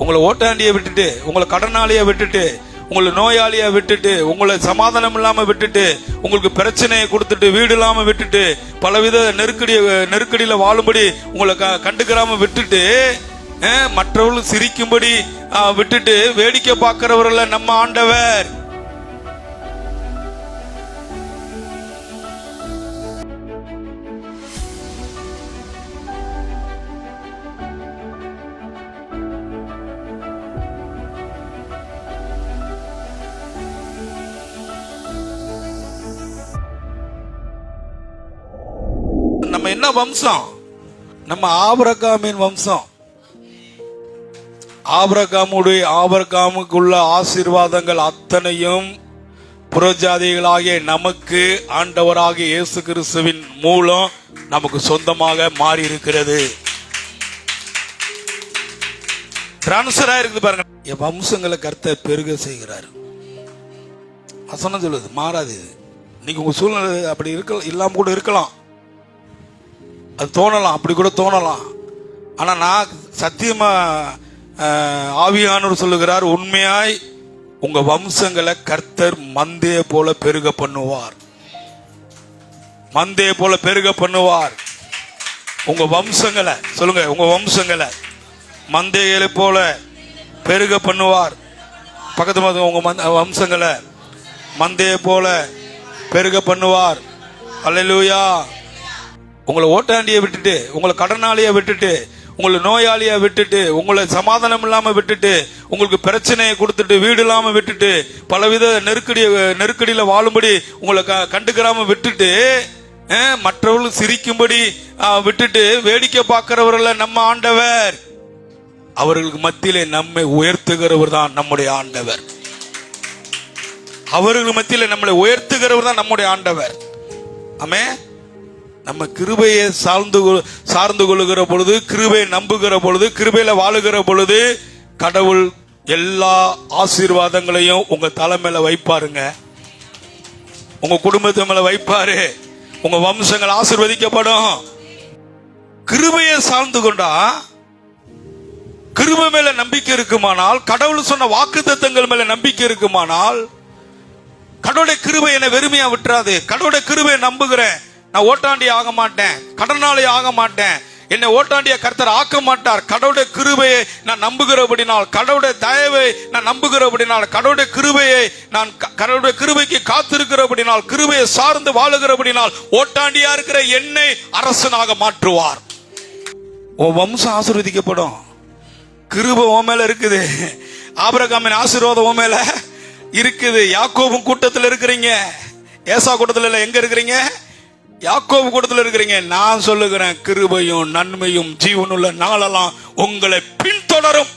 உங்களை ஓட்டாண்டியை விட்டுட்டு, உங்களை கடனாளியை விட்டுட்டு, உங்களை நோயாளியை விட்டுட்டு, உங்களை சமாதானம் இல்லாம விட்டுட்டு, உங்களுக்கு பிரச்சனையை கொடுத்துட்டு, வீடு இல்லாம விட்டுட்டு, பலவித நெருக்கடியில வாழும்படி உங்களை கண்டுக்கிறாம விட்டுட்டு, மற்றவர்கள் சிரிக்கும்படி விட்டுட்டு வேடிக்கை பார்க்கிறவர்கள் நம்ம ஆண்டவர். நம்ம என்ன வம்சம்? நம்ம ஆபிரகாமின் வம்சம். ஆபிரகாமுக்குள்ள ஆசீர்வாதங்கள் அத்தனையும் புறஜாதிகளாகிய நமக்கு ஆண்டவராகிய இயேசு கிறிஸ்துவின் மூலம் நமக்கு சொந்தமாக மாறி இருக்கிறது. டிரான்ஸ்பர் ஆயிருக்கு பாருங்க. என் வம்சங்களை கர்த்தர் பெருக செய்கிறார். வசனம் சொல்லுது, மாறாது. இன்னைக்கு உங்க சூழ்நிலை அப்படி இல்லாம கூட இருக்கலாம், அது தோணலாம், அப்படி கூட தோணலாம். ஆனா நான் சத்தியமா ஆவியானவர் சொல்லுகிறார், உண்மையாய் உங்க வம்சங்களை கர்த்தர் மந்தையை போல பெருக பண்ணுவார். மந்தையை போல பெருக பண்ணுவார். உங்க வம்சங்களை சொல்லுங்க, உங்க வம்சங்களை மந்தைகளை போல பெருக பண்ணுவார். பக்கத்து உங்க வம்சங்களை மந்தையை போல பெருக பண்ணுவார். அல்லேலூயா. உங்களை ஓட்டாண்டியை விட்டுட்டு, உங்களை கடனாளியை விட்டுட்டு, உங்களை நோயாளியை விட்டுட்டு, உங்களை சமாதானம் இல்லாம விட்டுட்டு, உங்களுக்கு பிரச்சனையை கொடுத்துட்டு, வீடு இல்லாம விட்டுட்டு, பலவித நெருக்கடியில வாழும்படி உங்களை கண்டுக்கிறாம விட்டுட்டு, மற்றவர்கள் சிரிக்கும்படி விட்டுட்டு வேடிக்கை பார்க்கிறவர்கள் நம்ம ஆண்டவர். அவர்களுக்கு மத்தியிலே நம்மை உயர்த்துகிறவர் தான் நம்முடைய ஆண்டவர். அவர்கள் மத்தியிலே நம்மளை உயர்த்துகிறவர் தான் நம்முடைய ஆண்டவர். ஆமென். நம்ம கிருபையை சார்ந்து கொள்ளுகிற பொழுது, கிருபையை நம்புகிற பொழுது, கிருபையில வாழுகிற பொழுது, கடவுள் எல்லா ஆசீர்வாதங்களையும் உங்க தலைமையில வைப்பாருங்க. உங்க குடும்பத்து மேல வைப்பாரு. உங்க வம்சங்கள் ஆசீர்வதிக்கப்படும். கிருபையை சார்ந்து கொண்டா, கிருபை மேல நம்பிக்கை இருக்குமானால், கடவுள் சொன்ன வாக்குத்தத்தங்கள் மேல நம்பிக்கை இருக்குமானால், கடவுளுடைய கிருபை என்னை வெறுமையா விட்டுறாது. கடவுளுடைய கிருபையை நம்புகிறேன், நான் ஓட்டாண்டி ஆக மாட்டேன், கடனாளி ஆக மாட்டேன், என்னை ஓட்டாண்டிய கர்த்தர் ஆக்க மாட்டார். கடவுளுடைய கிருபையை நான் நம்புகிறபடினால், கடவுளுடைய தயவை நான் நம்புகிறபடினால், கடவுளுடைய கிருபையை நான் கடவுளுடைய கிருபைக்கு காத்திருக்கிறபடினால், கிருபையை சார்ந்து வாழுகிறபடினால், ஓட்டாண்டியா இருக்கிற என்னை அரசனாக மாற்றுவார். உன் வம்சம் ஆசீர்வதிக்கப்படும். கிருபை உன் மேல இருக்குது. ஆபிரகாமின் ஆசீர்வாதம் உன் மேல இருக்குது. யாக்கோபு கூட்டத்தில் இருக்கிறீங்க, ஏசா கூட்டத்தில் இல்ல. எங்க இருக்கிறீங்க? யாக்கோபு கூட்டத்தில் இருக்கிறீங்க. நான் சொல்லுகிறேன், கிருபையும் நன்மையும் ஜீவனுள்ள நாளெல்லாம் உங்களை பின்தொடரும்.